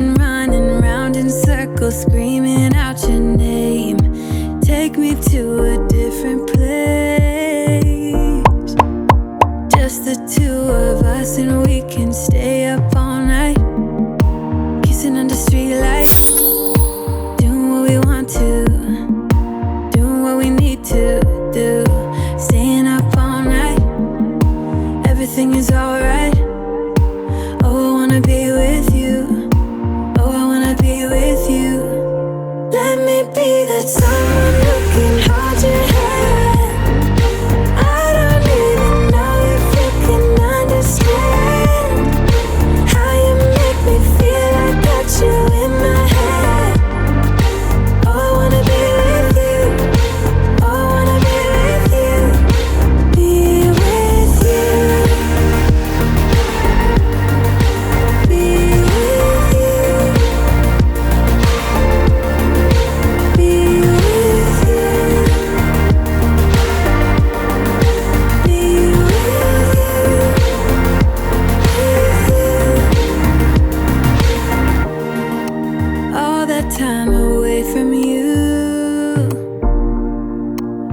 been running round in circles, screaming out your name. Take me to a different place. Just the two of us, and we can stay up all night, kissing under streetlights, doing what we want to, doing what we need to do, staying up all night. Everything is alright. Oh, I wanna be with you. Oh, I wanna be with you. Let me be that someone who can hold your hand. I don't even know if you can understand how you make me feel. I got you in my head. Oh, I wanna be with you. Oh, I wanna be with you. Be with you. Be with you. Be with you. Be with you. All that time away from you,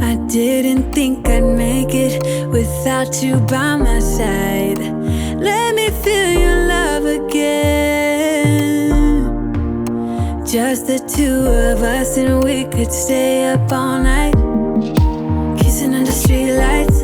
I didn't think I'd make it without you by my side. Let me feel your love again. Just the two of us, and we could stay up all night, kissing under streetlights,